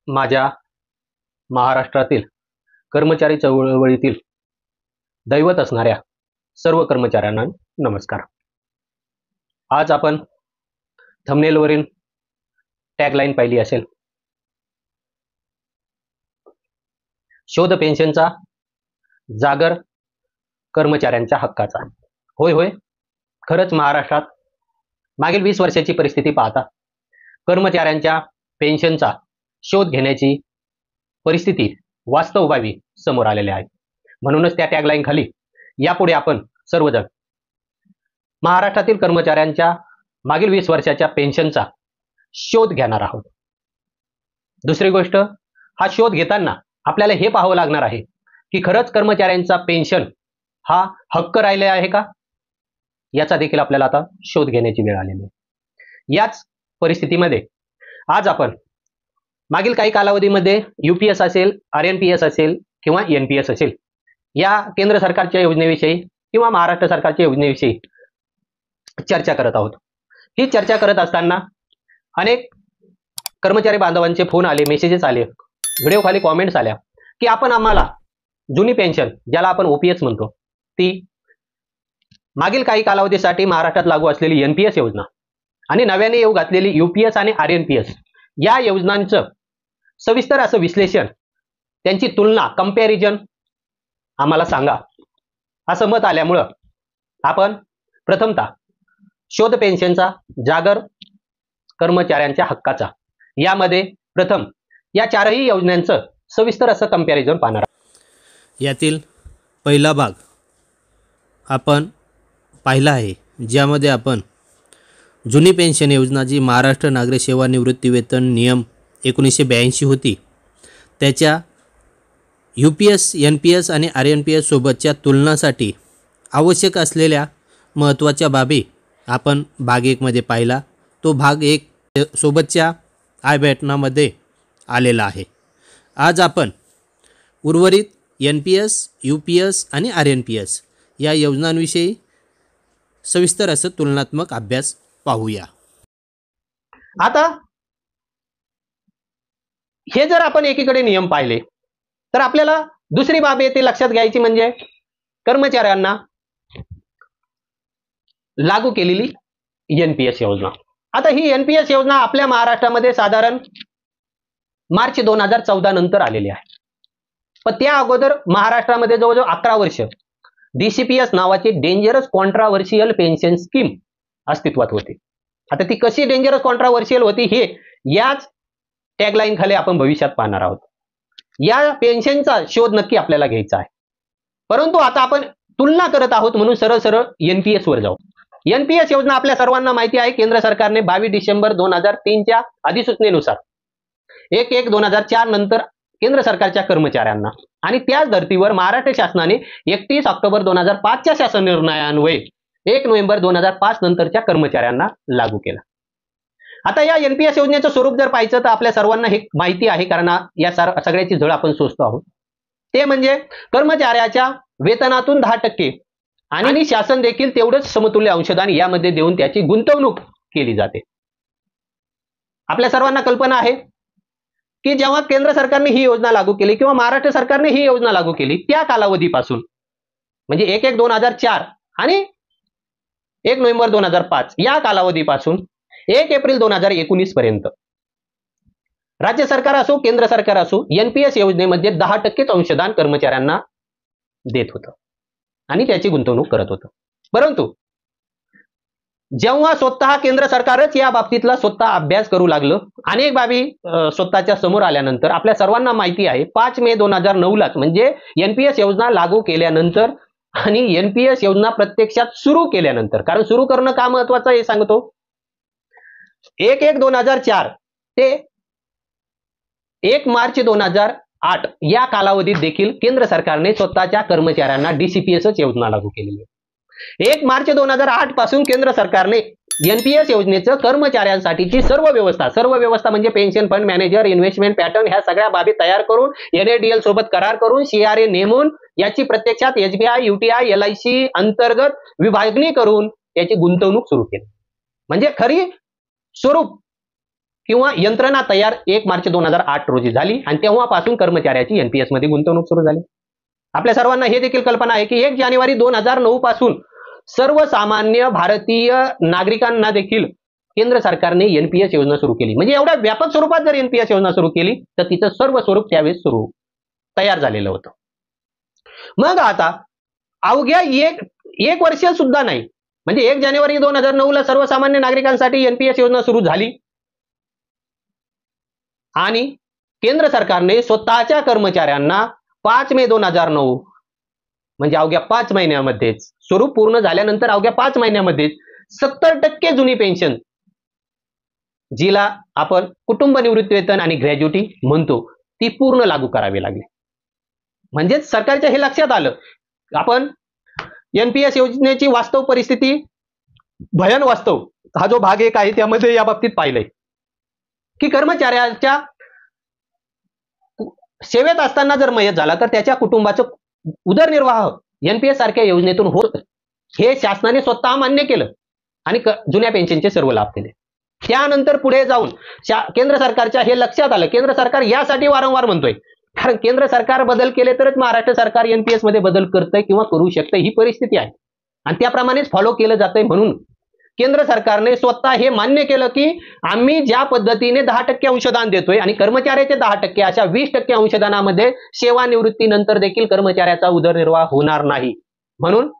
माझ्या महाराष्ट्रातील कर्मचारी चळवळीतील दैवत असणाऱ्या सर्व कर्मचाऱ्यांना नमस्कार. आज आपण थंबनेलवरील टॅगलाईन पाहिली असेल, शोध पेन्शनचा, जागर कर्मचाऱ्यांच्या हक्काचा. होय होय, खरंच महाराष्ट्रात मागील 20 वर्षाची परिस्थिती पाहता कर्मचाऱ्यांच्या पेन्शनचा शोध घेण्याची परिस्थिती वास्तवभावी समोर आलेली आहे. म्हणूनच त्या टॅगलाईन खाली यापुढे आपण सर्वजण महाराष्ट्रातील कर्मचाऱ्यांच्या मागील 20 वर्षाच्या पेन्शनचा शोध घेणार आहोत. दुसरी गोष्ट, हा शोध घेताना आपल्याला हे पाहावं लागणार आहे की खरंच कर्मचाऱ्यांचा पेन्शन हा हक्क राहिला आहे का, याचा देखील आपल्याला आता शोध घेण्याची वेळ आलेली आहे. याच परिस्थितीमध्ये आज आपण मागील काही कालावधीमध्ये यूपीएस असेल, आरएनपीएस असेल किंवा एनपीएस असेल, या केंद्र सरकारच्या योजनेविषयी किंवा महाराष्ट्र सरकारच्या योजनेविषयी चर्चा करत आहोत. ही चर्चा करत असताना अनेक कर्मचारी बांधवांचे फोन आले, मेसेजेस आले, व्हिडिओ खाली कॉमेंट्स आल्या की आपण आम्हाला जुनी पेन्शन, ज्याला आपण ओपीएस म्हणतो, ती मागील काही कालावधीसाठी महाराष्ट्रात लागू असलेली एनपीएस योजना आणि नव्याने येऊ घातलेली यूपीएस आणि आरएनपीएस या योजनांचं सविस्तर असं विश्लेषण, त्यांची तुलना, कंपॅरिजन आम्हाला सांगा, असं मत आल्यामुळं आपण प्रथमतः शोध पेन्शनचा, जागर कर्मचाऱ्यांच्या हक्काचा, यामध्ये प्रथम या चारही योजनांचं सविस्तर असं कंपॅरिजन पाहणार. यातील पहिला भाग आपण पाहिला आहे, ज्यामध्ये आपण जुनी पेन्शन योजना, जी महाराष्ट्र नागरी सेवा निवृत्ती वेतन नियम 1982 होती, त्याच्या यूपीएस, एनपीएस आणि आरएनपीएस सोबतच्या तुलनासाठी आवश्यक असलेल्या महत्त्वाच्या बाबी आपण भाग 1 मध्ये पाहिला. तो भाग 1 सोबतच्या आय बॅटनामध्ये आलेला आहे. आज आपण उर्वरित एनपीएस, यूपीएस आणि आरएनपीएस या योजनांविषयी सविस्तर असं तुलनात्मक अभ्यास पाहूया. आता हे जर आपण एकीकडे नियम पाहिले तर आपल्याला दुसरी बाब येते लक्षात घ्यायची, म्हणजे कर्मचाऱ्यांना लागू केलेली एनपीएस योजना. आता ही एनपीएस योजना आपल्या महाराष्ट्रामध्ये साधारण मार्च 2014 नंतर आलेली आहे. पण त्या अगोदर महाराष्ट्रामध्ये जवळजवळ 11 वर्ष डीसीपीएस नावाची डेंजरस कॉन्ट्राव्हर्शियल पेन्शन स्कीम अस्तित्वात होती. आता ती कशी डेंजरस कॉन्ट्राव्हर्शियल होती हे याच टॅगलाईन खाली आपण भविष्यात पाहणार आहोत. या पेन्शनचा शोध नक्की आपल्याला घ्यायचा आहे, परंतु आता आपण तुलना करत आहोत म्हणून सरळ सरळ एनपीएस वर जाऊ. एनपीएस योजना आपल्या सर्वांना माहिती आहे, केंद्र सरकारने 22 डिसेंबर 2003 च्या अधिसूचनेनुसार 1/1/2004 नंतर केंद्र सरकारच्या कर्मचाऱ्यांना आणि त्याच धर्तीवर महाराष्ट्र शासनाने 31 ऑक्टोबर 2005 च्या शासन निर्णयान्वये 1 नोव्हेंबर 2005 नंतरच्या कर्मचाऱ्यांना लागू केला. आता या एनपीएस योजनेचं स्वरूप जर पाहायचं तर आपल्या सर्वांना हे माहिती आहे, कारण या सगळ्याची झळ आपण सोसतो आहोत. ते म्हणजे कर्मचाऱ्याच्या वेतनातून 10% आणि शासन देखील तेवढंच समतुल्य अंशदान यामध्ये देऊन त्याची गुंतवणूक केली जाते. आपल्या सर्वांना कल्पना आहे की जेव्हा केंद्र सरकारने ही योजना लागू केली किंवा महाराष्ट्र सरकारने ही योजना लागू केली, त्या कालावधीपासून म्हणजे 1/1/2004 आणि 1 नोव्हेंबर 2005 या कालावधीपासून 1 एप्रिल 2019 पर्यंत राज्य सरकार असो, केंद्र सरकार असो, एनपीएस योजनेमध्ये 10% अंशदान कर्मचाऱ्यांना देत होतं आणि त्याची गुंतवणूक करत होतं. परंतु जेव्हा स्वतः केंद्र सरकारच या बाबतीतला स्वतः अभ्यास करू लागलं, अनेक बाबी स्वतःच्या समोर आल्यानंतर आपल्या सर्वांना माहिती आहे 5 मे 2009 लाच, म्हणजे एनपीएस योजना लागू केल्यानंतर आणि एनपीएस योजना प्रत्यक्षात सुरू केल्यानंतर, कारण सुरू करणं का महत्वाचं हे सांगतो, 1/1/2004 ते 1 मार्च 2008 या कालावधीत देखील केंद्र सरकारने स्वतःच्या कर्मचाऱ्यांना डीसीपीएसच योजना लागू केलेली आहे. 1 मार्च 2008 पासून केंद्र सरकारने एनपीएस योजनेचं कर्मचाऱ्यांसाठीची सर्व व्यवस्था म्हणजे pension fund manager, investment pattern, ह्या सगळ्या बाबी तयार करून एनएडीएल सोबत करार करून सीआरए नेमून याची प्रत्यक्षात एसबीआय, यूटीआय, एलआयसी अंतर्गत विभागणी करून त्याची गुंतवणूक सुरू केली. म्हणजे खरी स्वरूप किंवा यंत्रणा तयार 1 मार्च 2008 रोजी झाली आणि तेव्हापासून कर्मचाऱ्याची एनपीएस मध्ये गुंतवणूक सुरू झाली. आपल्या सर्वांना हे देखील कल्पना आहे की 1 जानेवारी 2009 पासून सर्वसामान्य भारतीय नागरिकांना देखील केंद्र सरकारने एनपीएस योजना सुरू केली. म्हणजे एवढ्या व्यापक स्वरूपात जर एनपीएस योजना सुरू केली तर तिचं सर्व स्वरूप त्यावेळेस तयार झालेलं होतं. मग आता अवघ्या एक वर्ष सुद्धा नाही, म्हणजे 1 जानेवारी 2009 ला सर्वसामान्य नागरिकांसाठी एनपीएस योजना सुरू झाली आणि केंद्र सरकारने स्वतःच्या कर्मचाऱ्यांना 5 मे 2009 म्हणजे अवघ्या 5 महिन्यामध्येच, स्वरूप पूर्ण झाल्यानंतर अवघ्या 5 महिन्यामध्येच 70% जुनी पेन्शन, जिला आपण कुटुंब निवृत्ती वेतन आणि ग्रॅज्युटी म्हणतो, ती पूर्ण लागू करावी लागली. म्हणजेच सरकारच्या हे लक्षात आलं, आपण एनपीएस योजनेची वास्तव परिस्थिती, भयान वास्तव हा जो भाग 1 आहे त्यामध्ये या बाबतीत पाहिलंय की कर्मचाऱ्याच्या सेवेत असताना जर मयत झाला तर त्याच्या कुटुंबाचं उदरनिर्वाह एनपीएस सारख्या योजनेतून होत, हे शासनाने स्वतः मान्य केलं आणि जुन्या पेन्शनचे सर्व लाभ दिले. त्यानंतर पुढे जाऊन केंद्र सरकारच्या हे लक्षात आलं. केंद्र सरकार यासाठी वारंवार म्हणतोय, कारण केंद्र सरकार बदल केले तरच महाराष्ट्र सरकार एनपीएस मध्ये बदल करतंय किंवा करू शकतंय, ही परिस्थिती आहे आणि त्याप्रमाणेच फॉलो केलं जातंय. म्हणून केंद्र सरकारने स्वतः हे मान्य केलं की आम्ही ज्या पद्धतीने 10% अंशदान देतोय आणि कर्मचाऱ्याचे 10%, अशा 20% अंशदानामध्ये सेवानिवृत्तीनंतर देखील कर्मचाऱ्याचा उदरनिर्वाह होणार नाही. म्हणून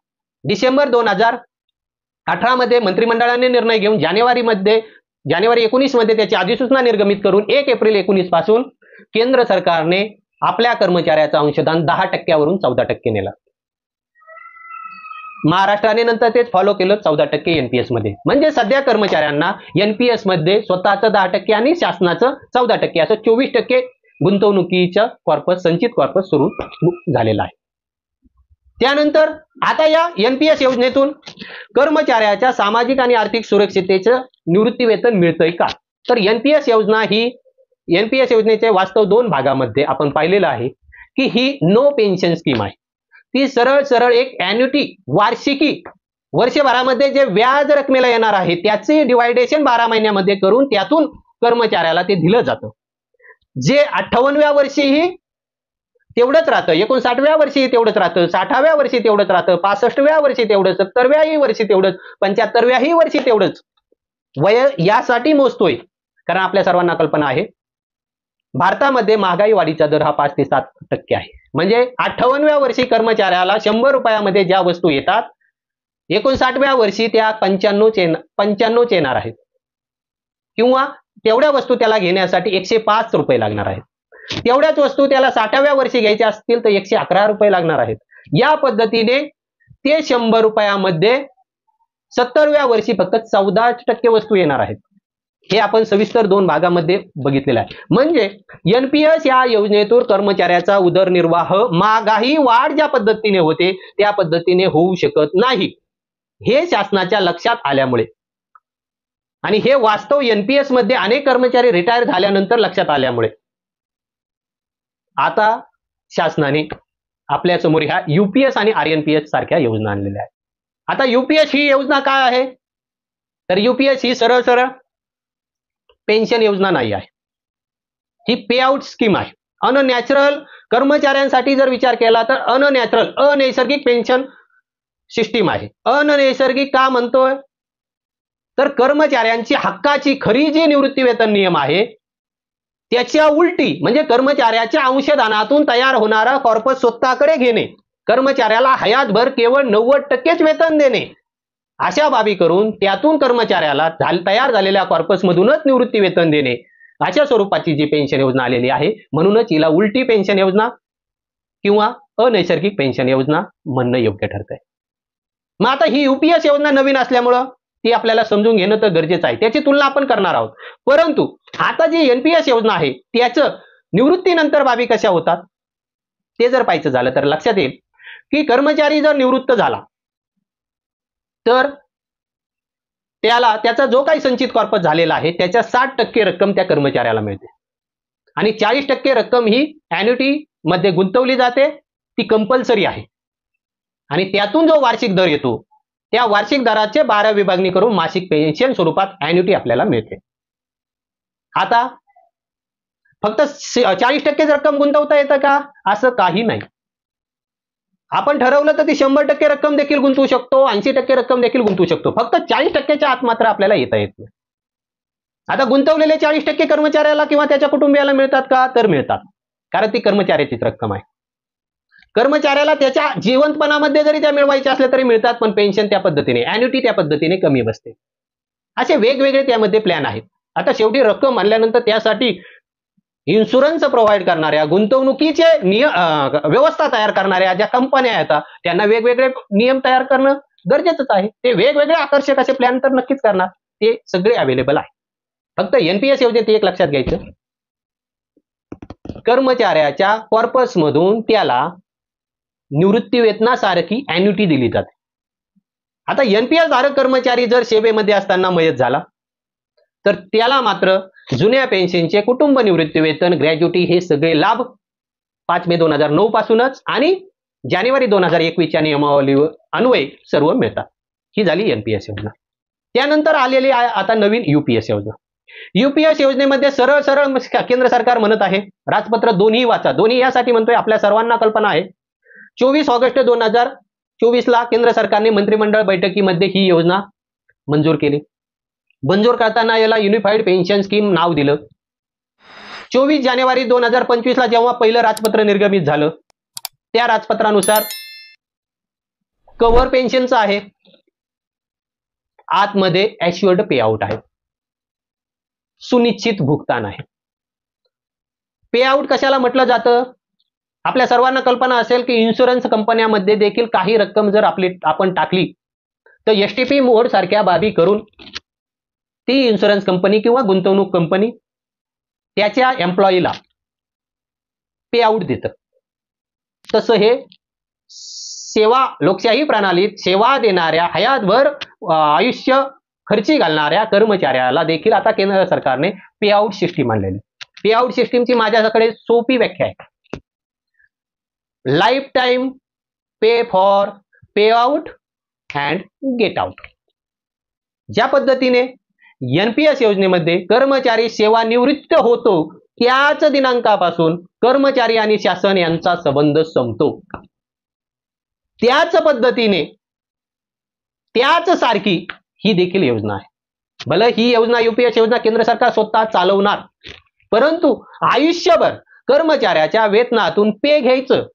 डिसेंबर 2018 मध्ये मंत्रिमंडळाने निर्णय घेऊन जानेवारी 19 मध्ये त्याची अधिसूचना निर्गमित करून 1 एप्रिल 19 पासून केंद्र सरकारने आपल्या कर्मचाऱ्याचं अंशदान 10% वरून 14% नेलं. महाराष्ट्राने नंतर तेच फॉलो केलं 14% एनपीएस मध्ये. म्हणजे सध्या कर्मचाऱ्यांना एनपीएस मध्ये स्वतःचं 10% आणि शासनाचं 14%, असं 24% गुंतवणुकीचं कॉर्पस, संचित कॉर्पस सुरू झालेलं आहे. त्यानंतर आता या एनपीएस योजनेतून कर्मचाऱ्याच्या सामाजिक आणि आर्थिक सुरक्षिततेचं निवृत्ती वेतन मिळतंय का? तर एनपीएस योजनेचे वास्तव 2 भागामध्ये आपण पाहिलेलं आहे की ही नो पेन्शन स्कीम आहे. ती सरळ एक ॲन्युटी, वार्षिकी, वर्षभरामध्ये जे व्याज रकमेला येणार आहे त्याचे डिवायडेशन 12 महिन्यामध्ये करून त्यातून कर्मचाऱ्याला ते दिलं जातं. जे 58व्या वर्षीही तेवढंच राहतं, 59व्या वर्षी तेवढंच राहतं, 60व्या वर्षी तेवढंच राहतं, 65व्या वर्षी तेवढंच, 70व्याही वर्षी तेवढंच, 75व्याही वर्षी तेवढंच वय यासाठी मोजतोय. कारण आपल्या सर्वांना कल्पना आहे भारतामध्ये महागाई वाढीचा दर हा 5 ते 7% आहे. म्हणजे 58व्या वर्षी कर्मचाऱ्याला 100 रुपयामध्ये ज्या वस्तू येतात, 59व्या वर्षी त्या 95 येणार आहेत किंवा तेवढ्या वस्तू त्याला घेण्यासाठी 105 रुपये लागणार आहेत. तेवढ्याच वस्तू त्याला 60व्या वर्षी घ्यायच्या असतील तर 111 रुपये लागणार आहेत. या पद्धतीने ते 100 रुपयामध्ये 70व्या वर्षी फक्त 14% वस्तू येणार आहेत. हे आपण सविस्तर 2 भागामध्ये बघितलेलं आहे. म्हणजे एनपीएस या योजनेतून कर्मचाऱ्याचा उदरनिर्वाह महागाई वाढ ज्या पद्धतीने होते त्या पद्धतीने होऊ शकत नाही, हे शासनाच्या लक्षात आल्यामुळे आणि हे वास्तव एनपीएस मध्ये अनेक कर्मचारी रिटायर झाल्यानंतर लक्षात आल्यामुळे आता शासनाने आपल्या समोर ह्या यूपीएस आणि आरएनपीएस सारख्या योजना आणलेल्या आहेत. आता यूपीएस ही योजना काय आहे? तर यूपीएस ही सरळ पेन्शन योजना नाही आहे, ही पे आउट स्कीम आहे. अननॅचरल कर्मचाऱ्यांसाठी जर विचार केला तर अनैसर्गिक पेन्शन सिस्टीम आहे. अनैसर्गिक का म्हणतोय? तर कर्मचाऱ्यांची हक्काची खरी जी निवृत्ती वेतन नियम आहे त्याच्या उलटी, म्हणजे कर्मचाऱ्याच्या अंशदानातून तयार होणारा कॉर्पस स्वतःकडे घेणे, कर्मचाऱ्याला हयातभर केवळ 90%च वेतन देणे, अशा बाबी करून त्यातून कर्मचाऱ्याला तयार झालेल्या कॉर्पस मधूनच निवृत्ती वेतन देणे, अशा स्वरूपाची जी पेन्शन योजना आलेली आहे. म्हणूनच हिला उलटी पेन्शन योजना किंवा अनैसर्गिक पेन्शन योजना म्हणणं योग्य ठरतंय. मग आता ही यूपीएस योजना नवीन असल्यामुळं ती आपल्याला समजून घेणं तर गरजेचं आहे, त्याची तुलना आपण करणार आहोत. परंतु आता जी एनपीएस योजना आहे त्याचं निवृत्तीनंतर बाबी कशा होतात ते जर पाहायचं झालं तर लक्षात येईल की कर्मचारी जर निवृत्त झाला तर त्याचा जो काही संचित कॉर्पस झालेला आहे त्याच्या 60% रक्कम त्या कर्मचाऱ्याला मिळते आणि 40% रक्कम ही ॲन्युटी मध्ये गुंतवली जाते, ती कंपल्सरी आहे आणि त्यातून जो वार्षिक दर येतो त्या वार्षिक दराचे 12 विभागणी करून मासिक पेन्शन स्वरूपात ॲन्युटी आपल्याला मिळते. आता फक्त 40% रक्कम गुंतवता येतं का? असं काही नाही. आपण ठरवलं तर ती 100% रक्कम देखील गुंतवू शकतो, 80% रक्कम देखील गुंतवू शकतो. फक्त 40%च्या आत मात्र आपल्याला येता येत नाही. आता गुंतवलेले 40% कर्मचाऱ्याला किंवा त्याच्या कुटुंबियाला मिळतात का? तर मिळतात, कारण ती कर्मचाऱ्याचीच रक्कम आहे. कर्मचाऱ्याला त्याच्या जिवंतपणामध्ये जरी त्या मिळवायच्या असल्या तरी मिळतात, पण पेन्शन त्या पद्धतीने, अॅन्युटी त्या पद्धतीने कमी बसते. असे वेगवेगळे त्यामध्ये प्लॅन आहेत. आता शेवटी रक्कम आणल्यानंतर त्यासाठी इन्शुरन्स प्रोव्हाइड करणाऱ्या, गुंतवणुकीचे व्यवस्था तयार करणाऱ्या ज्या कंपन्या आहेत त्यांना वेगवेगळे नियम तयार करणं गरजेचंच आहे. ते वेगवेगळे आकर्षक असे प्लॅन तर नक्कीच करणार, ते सगळे अवेलेबल आहे. फक्त एनपीएस योजनेत एक लक्षात घ्यायचं, कर्मचाऱ्याच्या कॉर्पस मधून त्याला निवृत्ती वेतनासारखी अॅन्युटी दिली जाते. आता एनपीएस धारक कर्मचारी जर सेवेमध्ये असताना मयत झाला तर त्याला मात्र जुन्या पेन्शनचे कुटुंब निवृत्ती वेतन, ग्रॅज्युटी हे सगळे लाभ 5 मे 2009 पासूनच आणि जानेवारी 2021च्या नियमावलीवर अन्वये सर्व मिळतात. ही झाली एनपीएस योजना. त्यानंतर आलेली आहे आता नवीन यूपीएस योजना. यूपीएस योजनेमध्ये सरळ सरळ केंद्र सरकार म्हणत आहे, राजपत्र दोन्ही वाचा. दोन्ही यासाठी म्हणतोय, आपल्या सर्वांना कल्पना आहे 24 ऑगस्ट 2024 ला केंद्र सरकारने मंत्रिमंडळ बैठकीमध्ये ही योजना मंजूर केली. मंजूर करताना याला युनिफाईड पेन्शन स्कीम नाव दिलं. 24 जानेवारी 2025 ला जेव्हा पहिलं राजपत्र निर्गमित झालं, त्या राजपत्रानुसार कव्हर पेन्शनचं आहे, आतमध्ये ॲश्युअर्ड पे आउट आहे, सुनिश्चित भुगतान आहे. पे आउट कशाला म्हटलं जातं? आपल्या सर्वांना कल्पना असेल की इन्शुरन्स कंपन्यामध्ये देखील काही रक्कम जर आपण टाकली तर एसटीपी मोड सारख्या बाबी करून ती इन्शुरन्स कंपनी किंवा गुंतवणूक कंपनी त्याच्या एम्प्लॉईला पे आउट देतं. तसं हे सेवा लोकशाही प्रणालीत सेवा देणाऱ्या, हयातभर आयुष्य खर्ची घालणाऱ्या कर्मचाऱ्याला देखील आता केंद्र सरकारने पे आउट सिस्टीम आणलेली. पे आउट सिस्टीमची माझ्याकडे सोपी व्याख्या आहे, life time pay for pay out and get out. ज्या पद्धतीने एनपीएस योजनेमध्ये कर्मचारी सेवानिवृत्त होतो त्याच दिनांकापासून कर्मचारी आणि शासन यांचा संबंध संपतो, त्याच पद्धतीने त्याच सारखी ही देखील योजना आहे. भले ही योजना यूपीएस योजना केंद्र सरकार स्वतः चालवणार, परंतु आयुष्यभर कर्मचाऱ्याच्या वेतनातून पे घ्यायचं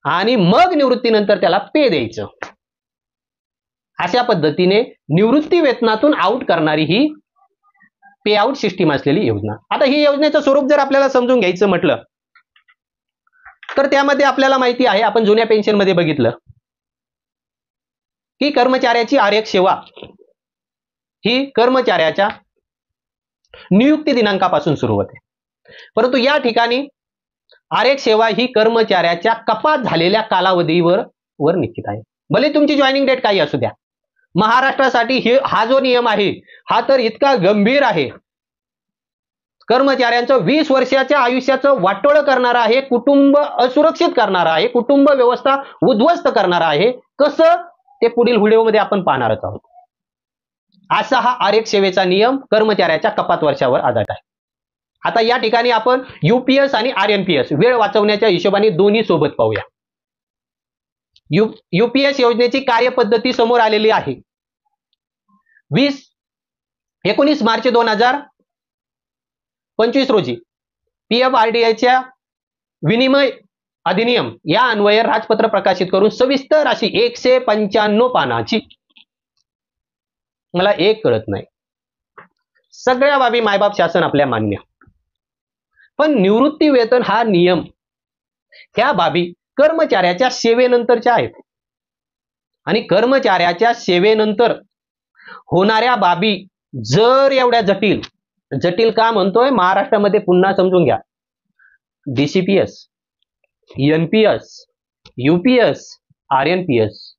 आणि मग निवृत्तीनंतर त्याला पे द्यायचं, अशा पद्धतीने निवृत्ती वेतनातून आउट करणारी ही पे आउट सिस्टीम असलेली योजना. आता ही योजनेचं स्वरूप जर आपल्याला समजून घ्यायचं म्हटलं तर त्यामध्ये आपल्याला माहिती आहे, आपण जुन्या पेन्शन मध्ये बघितलं की कर्मचाऱ्याची आरक्षित सेवा ही कर्मचाऱ्याच्या नियुक्ती दिनांकापासून सुरू होते, परंतु या ठिकाणी आरक्षित सेवा ही कर्मचाऱ्याच्या कपात झालेल्या कालावधीवर निश्चित आहे. भले तुमची जॉईनिंग डेट काही असू द्या. महाराष्ट्रासाठी हा जो नियम आहे हा तर इतका गंभीर आहे, कर्मचाऱ्यांचं 20 वर्षाच्या आयुष्याचं वाटोळं करणारा आहे, कुटुंब असुरक्षित करणारा आहे, कुटुंब व्यवस्था उद्ध्वस्त करणारा आहे. कसं ते पुढील व्हिडिओमध्ये आपण पाहणारच आहोत. असा हा आरक्षित सेवेचा नियम कर्मचाऱ्याच्या कपात वर्षावर आधारित आहे. आता या ठिकाणी आपण यूपीएस आणि आरएनपीएस वेळ वाचवण्याच्या हिशोबाने दोन्ही सोबत पाहूया. यूपीएस योजनेची कार्यपद्धती समोर आलेली आहे. 19 मार्च 2025 रोजी पीएफआरडीएच्या विनिमय अधिनियम या अन्वये राजपत्र प्रकाशित करून सविस्तर अशी 195 पानाची, मला एक कळत नाही, सगळ्या बाबी मायबाप शासन आपल्या मान्य, पण निवृत्ती वेतन हा नियम ह्या बाबी कर्मचाऱ्याच्या सेवेनंतरच्या आहेत आणि कर्मचाऱ्याच्या सेवेनंतर होणाऱ्या बाबी जर एवढ्या जटिल का म्हणतोय महाराष्ट्रामध्ये पुन्हा समजून घ्या. डीसीपीएस, एनपीएस, यूपीएस, आरएनपीएस,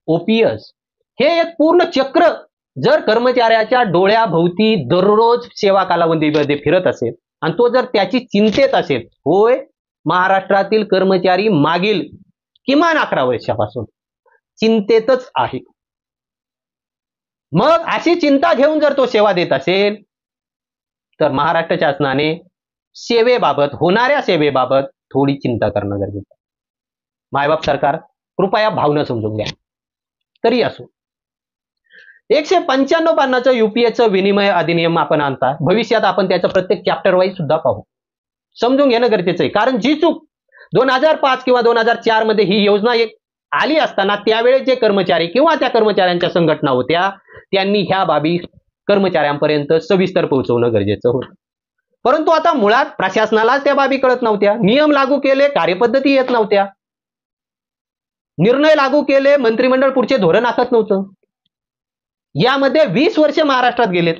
ओपीएस हे एक पूर्ण चक्र जर कर्मचाऱ्याच्या डोळ्याभोवती दररोज सेवा कालावधीमध्ये फिरत असेल आणि तो जर त्याची चिंतेत असेल, होय महाराष्ट्रातील कर्मचारी मागील किमान 11 वर्षापासून चिंतेतच आहे. मग अशी चिंता घेऊन जर तो सेवा देत असेल तर महाराष्ट्र शासनाने सेवेबाबत, होणाऱ्या सेवेबाबत थोडी चिंता करणं गरजेचं आहे. मायबाप सरकार कृपया भावना समजून घ्या. तरी असो, 195 पानाचं युपीएचं विनिमय अधिनियम आपण आणता, भविष्यात आपण त्याचं प्रत्येक चॅप्टर वाईज सुद्धा पाहू. समजून घेणं गरजेचं आहे. कारण जी चूक 2005 किंवा 2004 मध्ये ही योजना आली असताना त्यावेळेस जे कर्मचारी किंवा त्या कर्मचाऱ्यांच्या संघटना होत्या, त्यांनी ह्या बाबी कर्मचाऱ्यांपर्यंत सविस्तर पोहोचवणं गरजेचं होतं. परंतु आता मुळात प्रशासनालाच त्या बाबी कळत नव्हत्या. नियम लागू केले, कार्यपद्धती येत नव्हत्या. निर्णय लागू केले, मंत्रिमंडळ पुढचे धोरण आखत नव्हतं. यामध्ये 20 वर्ष महाराष्ट्रात गेलेत.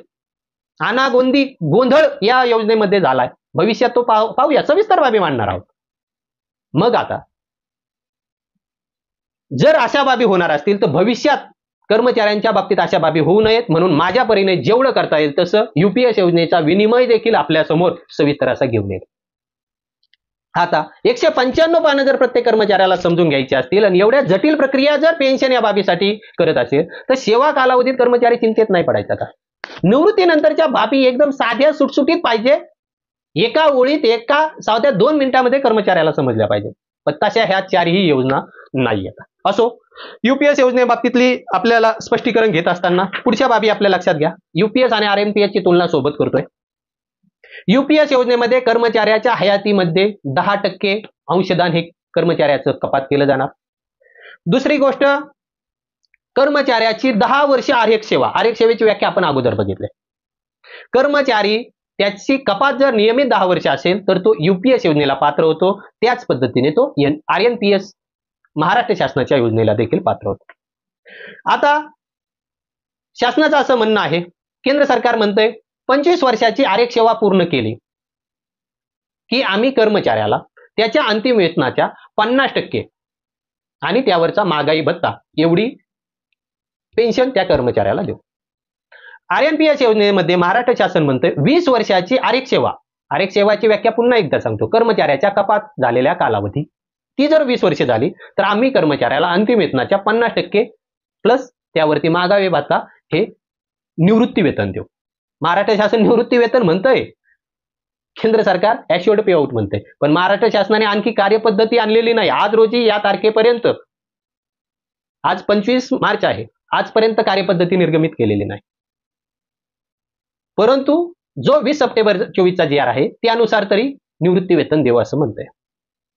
अनागोंदी गोंधळ या योजनेमध्ये झालाय. भविष्यात तो पाहूया, सविस्तर बाबी मांडणार आहोत. मग आता जर अशा बाबी होणार असतील तर भविष्यात कर्मचाऱ्यांच्या बाबतीत अशा बाबी होऊ नयेत, म्हणून माझ्या परीने जेवढं करता येईल तसं यूपीएस योजनेचा विनिमय देखील आपल्या समोर सविस्तर असा घेऊन येईल. आता 195 पानं जर प्रत्येक कर्मचाऱ्याला समजून घ्यायची असतील आणि एवढ्या जटिल प्रक्रिया जर पेन्शन या बाबीसाठी करत असेल तर सेवा कालावधीत कर्मचारी चिंतेत नाही पडायचा का? निवृत्तीनंतरच्या बाबी एकदम साध्या सुटसुटीत पाहिजे. एका ओळीत, एका साध्या 2 मिनिटांमध्ये कर्मचाऱ्याला समजल्या पाहिजे. पण तशा ह्या चारही योजना नाही आहेत. असो, यूपीएस योजनेबाबतीतली आपल्याला स्पष्टीकरण घेत असताना पुढच्या बाबी आपल्या लक्षात घ्या. यूपीएस आणि आरएमपीएस ची तुलना सोबत करतोय. यूपीएस योजनेमध्ये कर्मचाऱ्याच्या हयातीमध्ये 10% अंशदान हे कर्मचाऱ्याचं कपात केलं जाणार. दुसरी गोष्ट, कर्मचाऱ्याची 10 वर्ष आर्यक सेवा, आर्यक सेवेची व्याख्या आपण अगोदर बघितली. कर्मचारी त्याची कपात जर नियमित 10 वर्ष असेल तर तो यूपीएस योजनेला पात्र होतो. त्याच पद्धतीने तो आरएनपीएस महाराष्ट्र शासनाच्या योजनेला देखील पात्र होतो. आता शासनाचं असं म्हणणं आहे, केंद्र सरकार म्हणतंय 25 वर्षाची आर्यक सेवा पूर्ण केली की आम्ही कर्मचाऱ्याला त्याच्या अंतिम वेतनाच्या 50% आणि त्यावरचा महागाई भत्ता एवढी पेन्शन त्या कर्मचाऱ्याला देऊ. आरएनपीएस योजनेमध्ये महाराष्ट्र शासन म्हणतंय 20 वर्षाची आर्यक सेवा, आर्यक सेवाची व्याख्या पुन्हा एकदा सांगतो, कर्मचाऱ्याच्या कपात झालेल्या कालावधी ती जर 20 वर्ष झाली तर आम्ही कर्मचाऱ्याला अंतिम वेतनाच्या 50% प्लस त्यावरती महागाई भत्ता हे निवृत्ती वेतन देऊ. महाराष्ट्र शासन निवृत्ती वेतन म्हणतंय, केंद्र सरकार ॲश्युअर्ड पे आउट म्हणतंय. पण महाराष्ट्र शासनाने आणखी कार्यपद्धती आणलेली नाही. आज रोजी या तारखेपर्यंत, आज 25 मार्च आहे, आजपर्यंत कार्यपद्धती निर्गमित केलेली नाही. परंतु जो 20 सप्टेंबर 24चा जी आर आहे त्यानुसार तरी निवृत्ती वेतन देऊ असं म्हणतंय.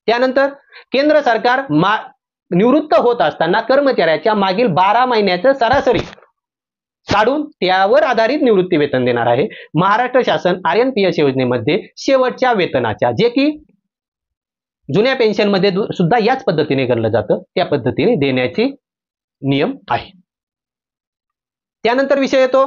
त्यानंतर केंद्र सरकार निवृत्त होत असताना कर्मचाऱ्याच्या मागील 12 महिन्याचं सरासरी काढून त्यावर आधारित निवृत्ती वेतन देणार आहे. महाराष्ट्र शासन आरएनपीएस योजनेमध्ये शेवटच्या वेतनाच्या, जे की जुन्या पेन्शनमध्ये सुद्धा याच पद्धतीने गणलं जातं, त्या पद्धतीने देण्याचे नियम आहे. त्यानंतर विषय येतो,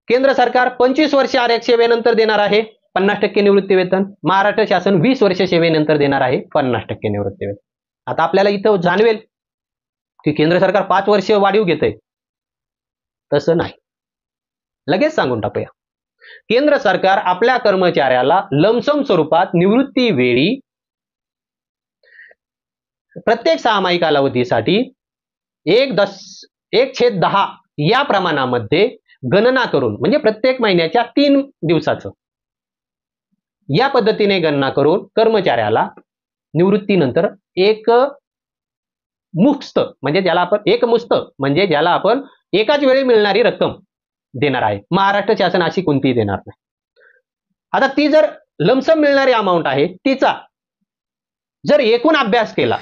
केंद्र सरकार 25 वर्ष आर्यक सेवेनंतर देणार आहे 50% निवृत्ती वेतन. महाराष्ट्र शासन 20 वर्ष सेवेनंतर देणार आहे 50% निवृत्ती वेतन. आता आपल्याला इथं जाणवेल की केंद्र सरकार 5 वर्ष वाढीव घेतंय. तसं नाही. लगेच सांगून टाकूया, केंद्र सरकार आपल्या कर्मचाऱ्याला लमसम स्वरूपात निवृत्ती वेळी प्रत्येक 6 माही कालावधीसाठी 1/10 या प्रमाणामध्ये गणना करून, म्हणजे प्रत्येक महिन्याच्या 3 दिवसाचं या पद्धतीने गणना करून कर्मचाऱ्याला निवृत्तीनंतर एकमुस्त, म्हणजे ज्याला आपण एकाच वेळी मिळणारी रक्कम देणार आहे. महाराष्ट्र शासन अशी कोणतीही देणार नाही. आता ती जर लमसम मिळणारी अमाऊंट आहे, तिचा जर एकूण अभ्यास केला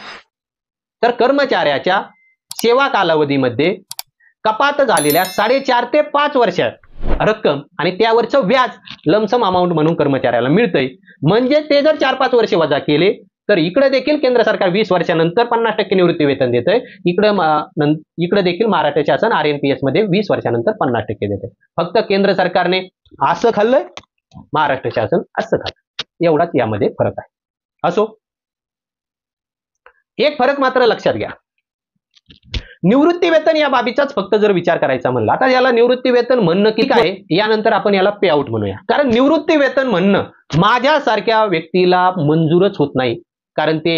तर कर्मचाऱ्याच्या सेवा कालावधीमध्ये कपात झालेल्या 4.5 ते 5 वर्षात रक्कम आणि त्यावरचं व्याज लमसम अमाऊंट म्हणून कर्मचाऱ्याला मिळतंय. म्हणजे ते जर 4-5 वर्ष वजा केले तर इकडे देखील केंद्र सरकार 20 वर्षानंतर 50% निवृत्ती वेतन देतंय. इकडे देखील महाराष्ट्र शासन आरएनपीएस मध्ये 20 वर्षानंतर 50% देते. फक्त केंद्र सरकारने असं खाल्लंय, महाराष्ट्र शासन असं खाल्लं, एवढाच यामध्ये फरक आहे. असो, एक फरक मात्र लक्षात घ्या, निवृत्ती वेतन या बाबीचाच फक्त जर विचार करायचा म्हणला, आता याला निवृत्ती वेतन म्हणणं की काय, यानंतर आपण याला पे आउट म्हणूया. कारण निवृत्ती वेतन म्हणणं माझ्यासारख्या व्यक्तीला मंजूरच होत नाही, कारण ते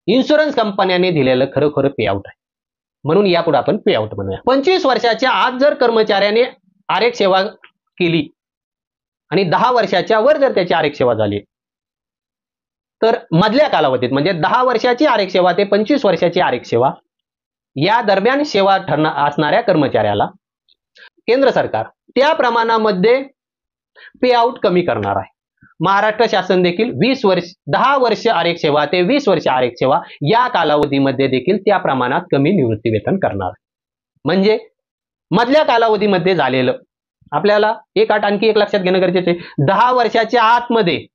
इन्शुरन्स कंपन्याने दिलेलं खरं पे आउट आहे. म्हणून यापुढे आपण पे आउट म्हणूया. 25 वर्षाच्या आत जर कर्मचाऱ्याने आर्यक सेवा केली आणि 10 वर्षाच्या वर जर त्याची आरेख सेवा झाली, तर मधल्या कालावधीत म्हणजे 10 वर्षाची आरेख सेवा ते 25 वर्षाची आरेख सेवा या दरम्यान सेवा असणाऱ्या कर्मचाऱ्याला केंद्र सरकार त्या प्रमाणामध्ये पे आउट कमी करणार आहे. महाराष्ट्र शासन देखील 10 वर्ष आरेख सेवा ते 20 वर्ष आरेख सेवा या कालावधीमध्ये देखील त्या प्रमाणात कमी निवृत्ती वेतन करणार. म्हणजे मधल्या कालावधीमध्ये झालेलं आपल्याला आणखी एक लक्षात घेणं गरजेचं आहे. 10 वर्षाच्या आतमध्ये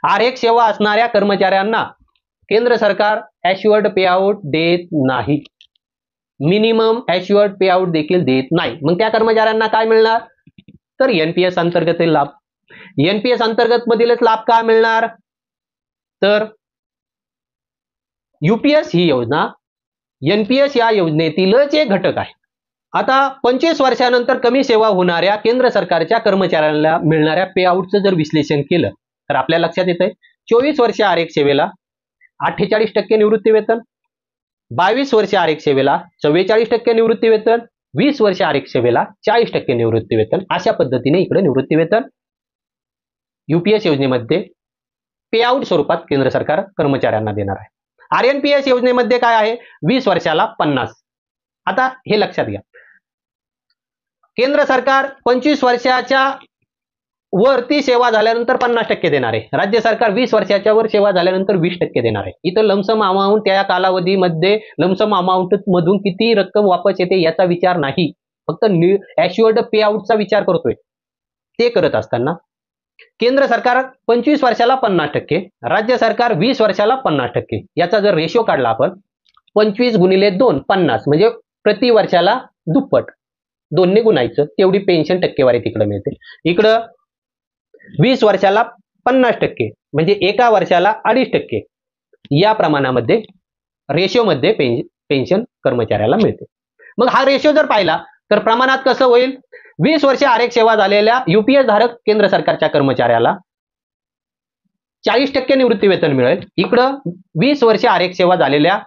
आरेख सेवा असणाऱ्या कर्मचाऱ्यांना केंद्र सरकार ॲश्युअर्ड पे आउट देत नाही, मिनिमम ॲश्युअर्ड पे आउट देखील देत नाही. मग त्या कर्मचाऱ्यांना काय मिळणार? तर एनपीएस अंतर्गत लाभ. एनपीएस अंतर्गत मधीलच लाभ का मिळणार? तर यूपीएस ही योजना एनपीएस या योजनेतीलच एक घटक आहे. आता 25 वर्षानंतर कमी सेवा होणाऱ्या केंद्र सरकारच्या कर्मचाऱ्यांना मिळणाऱ्या पे आउटचं जर विश्लेषण केलं तर आपल्या लक्षात येतंय 24 वर्ष आरेख सेवेला 48% निवृत्ती वेतन, 22 वर्ष आरेख सेवेला 44% निवृत्ती वेतन, 20 वर्ष आरेख सेवेला 40% निवृत्ती वेतन. अशा पद्धतीने इकडे निवृत्ती वेतन यूपीएस योजनेमध्ये पे आउट स्वरूपात केंद्र सरकार कर्मचाऱ्यांना देणार आहे. आरएनपीएस योजनेमध्ये काय आहे? 20 वर्षाला 50. आता हे लक्षात घ्या, केंद्र सरकार 25 वर्षाच्या वरती सेवा झाल्यानंतर 50% देणार आहे. राज्य सरकार 20 वर्षाच्या वर सेवा झाल्यानंतर 20% देणार आहे. इथं लमसम अमाऊंट त्या कालावधीमध्ये लमसम अमाऊंट मधून किती रक्कम वापस येते याचा विचार नाही, फक्त ॲश्युअर्ड पे आउटचा विचार करतोय. ते करत असताना केंद्र सरकार 25 वर्षाला 50%, राज्य सरकार 20 वर्षाला 50%. याचा जर रेशो काढला आपण 25 गुणिले 2 50 म्हणजे प्रति वर्षाला दुप्पट, 2 ने गुणायचं, तेवढी पेन्शन टक्केवारी तिकडे मिळते. इकडं 20 वर्षाला 50% म्हणजे एका वर्षाला 2.5% या प्रमाणामध्ये रेशोमध्ये पेन्शन कर्मचाऱ्याला मिळते. मग हा रेशो जर पाहिला तर प्रमाणात कसं होईल? 20 वर्ष आरेख सेवा झालेल्या यूपीएस धारक केंद्र सरकारच्या कर्मचाऱ्याला 40% निवृत्ती वेतन मिळेल. इकडं 20 वर्ष आरेख सेवा झालेल्या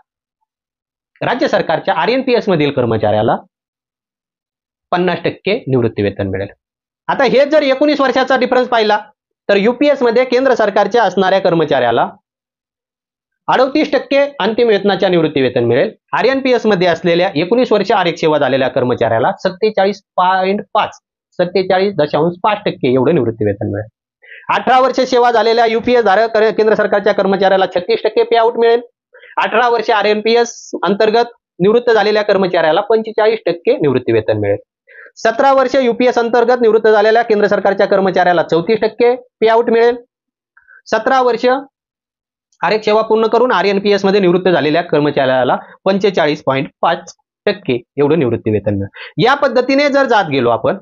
राज्य सरकारच्या आरएनपीएस मधील कर्मचाऱ्याला 50% निवृत्ती वेतन मिळेल. आता हे जर 19 वर्षाचा डिफरन्स पाहिला तर यूपीएस मध्ये केंद्र सरकारच्या असणाऱ्या कर्मचाऱ्याला 38% अंतिम वेतनाच्या निवृत्ती वेतन मिळेल. आरएनपीएस मध्ये असलेल्या 19 वर्ष आरेख सेवा झालेल्या कर्मचाऱ्याला 47.5% एवढं निवृत्ती वेतन मिळेल. 18 वर्ष सेवा झालेल्या यूपीएस धारक केंद्र सरकारच्या कर्मचाऱ्याला 36% पे आउट मिळेल. 18 वर्ष आरएनपीएस अंतर्गत निवृत्त झालेल्या कर्मचाऱ्याला 45% निवृत्ती वेतन मिळेल. 17 वर्ष यूपीएस अंतर्गत निवृत्त झालेल्या केंद्र सरकारच्या कर्मचाऱ्याला 34% पे आउट मिळेल. 17 वर्ष आरेख सेवा पूर्ण करून आरएनपीएस मध्ये निवृत्त झालेल्या कर्मचाऱ्याला 45.5% एवढं निवृत्ती वेतन मिळेल. या पद्धतीने जर जात गेलो आपण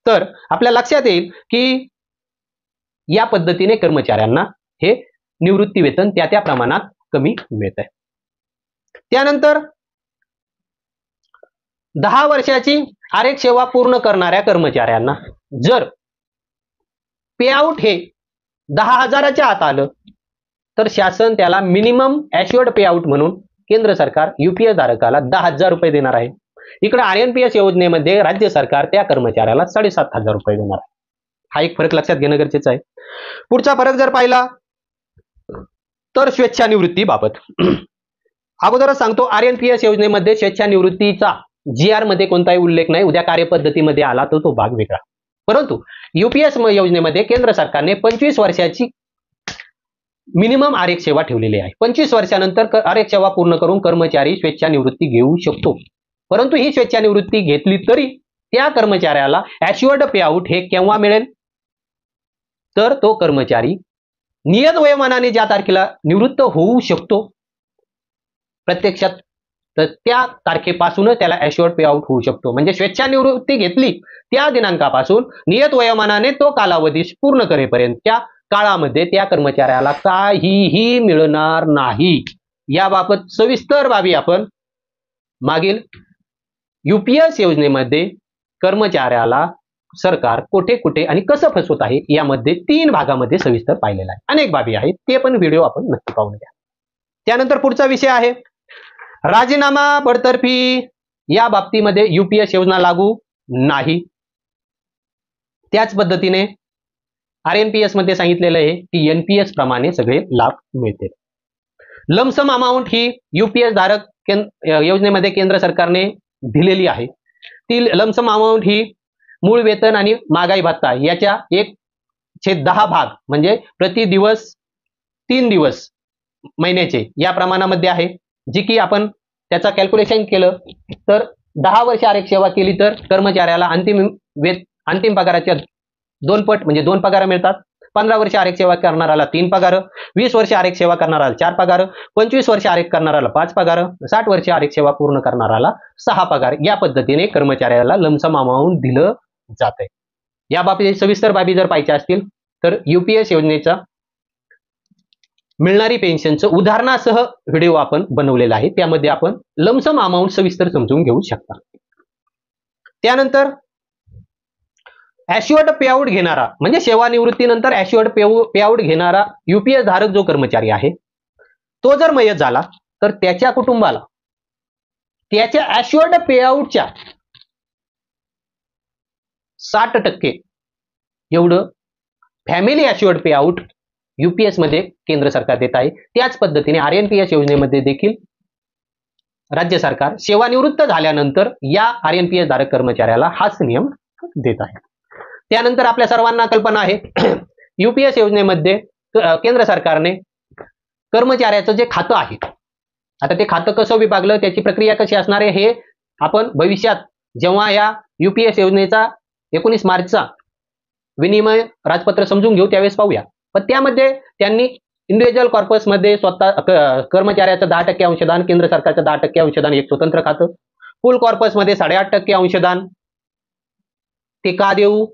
तर आपल्या लक्षात येईल की या पद्धतीने कर्मचाऱ्यांना हे निवृत्ती वेतन त्या प्रमाणात कमी मिळत आहे. त्यानंतर 10 वर्षाची आरेख सेवा पूर्ण करणाऱ्या कर्मचाऱ्यांना जर पे आउट हे 10,000च्या आत आलं तर शासन त्याला मिनिमम ॲश्युअर्ड पे आउट म्हणून केंद्र सरकार यूपीएस धारकाला 10,000 रुपये देणार आहे. इकडे आरएनपीएस योजनेमध्ये राज्य सरकार त्या कर्मचाऱ्याला 7,500 रुपये देणार आहे. हा एक फरक लक्षात घेणं गरजेचं आहे. पुढचा फरक जर पाहिला तर स्वेच्छानिवृत्ती बाबत अगोदरच सांगतो, आरएनपीएस योजनेमध्ये स्वेच्छानिवृत्तीचा जीआर मध्ये कोणताही उल्लेख नाही. उद्या कार्यपद्धतीमध्ये आला तर तो भाग वेगळा. परंतु यूपीएस योजनेमध्ये केंद्र सरकारने 25 वर्षाची मिनिमम आरेख सेवा ठेवलेली आहे. 25 वर्षानंतर आरेख सेवा पूर्ण करून कर्मचारी स्वेच्छानिवृत्ती घेऊ शकतो. परंतु ही स्वेच्छानिवृत्ती घेतली तरी त्या कर्मचाऱ्याला ॲश्युअर्ड पे आउट हे केव्हा मिळेल? तर तो कर्मचारी नियत वयोमानाने ज्या तारखेला निवृत्त होऊ शकतो प्रत्यक्षात तर त्या तारखेपासूनच त्याला ॲश्युअर्ड पे आउट होऊ शकतो. म्हणजे स्वेच्छानिवृत्ती घेतली त्या दिनांकापासून नियत वयोमानाने तो कालावधी पूर्ण करेपर्यंत त्या काळामध्ये त्या कर्मचाऱ्याला काहीही मिळणार नाही. याबाबत सविस्तर बाबी आपण मागील यूपीएस योजनेमध्ये कर्मचाऱ्याला सरकार कुठे कुठे आणि कसं फसवत आहे यामध्ये 3 भागामध्ये सविस्तर पाहिलेला आहे. अनेक बाबी आहेत, ते पण व्हिडिओ आपण नक्की पाहून घ्या. त्यानंतर पुढचा विषय आहे राजीनामा बडतर्फी. या बाबतीमध्ये यूपीएस योजना लागू नाही. त्याच पद्धतीने RNPS मध्ये सांगितलेलं आहे की NPS प्रमाणे सगळे लाभ मिळतील. लमसम अमाऊंट ही UPS धारक योजनेमध्ये केंद्र सरकारने दिलेली आहे. ती लमसम अमाऊंट ही मूळ वेतन आणि महागाई भत्ता याच्या 1/10 भाग म्हणजे प्रति दिवस 3 दिवस महिन्याचे या प्रमाणामध्ये आहे, जी की आपण त्याचा कॅल्क्युलेशन केलं तर 10 वर्ष आरक्षण सेवा केली तर कर्मचाऱ्याला अंतिम पगाराच्या 2 पट म्हणजे 2 पगार मिळतात. 15 वर्ष आरक्षण सेवा करणाऱ्याला 3 पगार, 20 वर्ष आरक्षण सेवा करणाऱ्याला 4 पगार, 25 वर्ष आरक्षण करणाऱ्याला 5 पगार, 60 वर्ष आरक्षण सेवा पूर्ण करणाऱ्याला 6 पगार या पद्धतीने कर्मचाऱ्याला लमसम अमाऊंट दिलं जात आहे. या बाबतीत सविस्तर बाबी जर पाहिजे असतील तर UPS योजनेचा मिळणारी पेन्शनचं उदाहरणासह व्हिडिओ आपण बनवलेला आहे, त्यामध्ये आपण लमसम अमाऊंट सविस्तर समजून घेऊ शकता. त्यानंतर ॲश्युअर्ड पेआउट घेणारा म्हणजे सेवानिवृत्तीनंतर ॲश्युअर्ड पेआउट घेणारा UPS धारक जो कर्मचारी आहे तो जर मयत झाला तर त्याच्या कुटुंबाला त्याच्या ॲश्युअर्ड पेआउटच्या 60% एवढं फॅमिली ॲश्युअर्ड पेआउट UPS मध्ये केंद्र सरकार देत आहे. त्याच पद्धतीने RNPS योजनेमध्ये देखील राज्य सरकार सेवानिवृत्त झाल्यानंतर या RNPS धारक कर्मचाऱ्याला हाच नियम देत आहे. त्यानंतर आपल्या सर्वांना कल्पना आहे UPS योजनेमध्ये केंद्र सरकारने कर्मचाऱ्याचं जे खातं आहे, आता ते खातं कसं विभागलं, त्याची प्रक्रिया कशी असणार आहे हे आपण भविष्यात जेव्हा या UPS योजनेचा 19 मार्चचा विनिमय राजपत्र समजून घेऊ त्यावेळेस पाहूया. पण त्यामध्ये त्यांनी इंडिव्हिज्युअल कॉर्पसमध्ये स्वतः कर्मचाऱ्याचं 10% अंशदान, केंद्र सरकारचं 10% अंशदान एक स्वतंत्र खातं, फुल कॉर्पसमध्ये 8.5% अंशदान ते का देऊ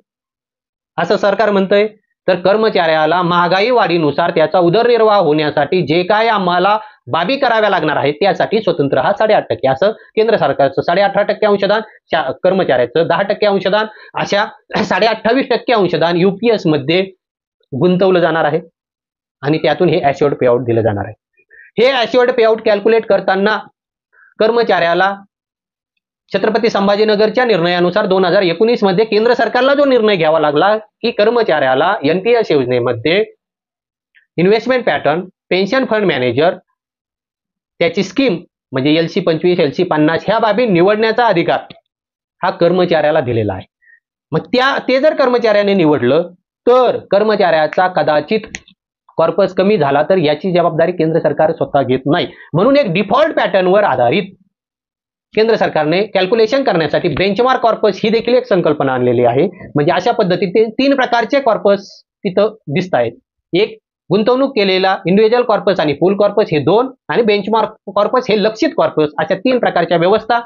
असं सरकार म्हणतंय तर कर्मचाऱ्याला महागाई वाढीनुसार त्याचा उदरनिर्वाह होण्यासाठी जे काय आम्हाला बाबी कराव्या लागणार आहे त्यासाठी स्वतंत्र हा 8.5% असं केंद्र सरकारचं 18.5% अंशदान, कर्मचाऱ्याचं 10% अंशदान, अशा 28.5% अंशदान UPS मध्ये गुंतवलं जाणार आहे आणि त्यातून हे ॲश्युअर्ड पेआउट दिलं जाणार आहे. हे ॲश्युअर्ड पेआउट कॅल्क्युलेट करताना कर्मचाऱ्याला छत्रपती संभाजीनगरच्या निर्णयानुसार 2019 मध्ये केंद्र सरकारला जो निर्णय घ्यावा लागला की कर्मचाऱ्याला NPS योजनेमध्ये investment pattern, pension fund manager, त्याची स्कीम म्हणजे LC25, LC50 ह्या बाबी निवडण्याचा अधिकार हा कर्मचाऱ्याला दिलेला आहे. मग ते जर कर्मचाऱ्याने निवडलं तर कर्मचाऱ्याचा कदाचित कॉर्पस कमी झाला तर याची जबाबदारी केंद्र सरकार स्वतः घेत नाही. म्हणून एक डिफॉल्ट पॅटर्नवर आधारित केंद्र सरकारने कॅल्क्युलेशन करण्यासाठी बेंचमार्क कॉर्पस ही देखील एक संकल्पना आणलेली आहे. म्हणजे अशा पद्धतीने 3 प्रकारचे कॉर्पस तिथं दिसत आहेत. एक गुंतवणूक केलेला इंडिव्हिज्युअल कॉर्पस आणि फुल कॉर्पस हे 2 आणि बेंचमार्क कॉर्पस हे लक्षित कॉर्पस, अशा 3 प्रकारच्या व्यवस्था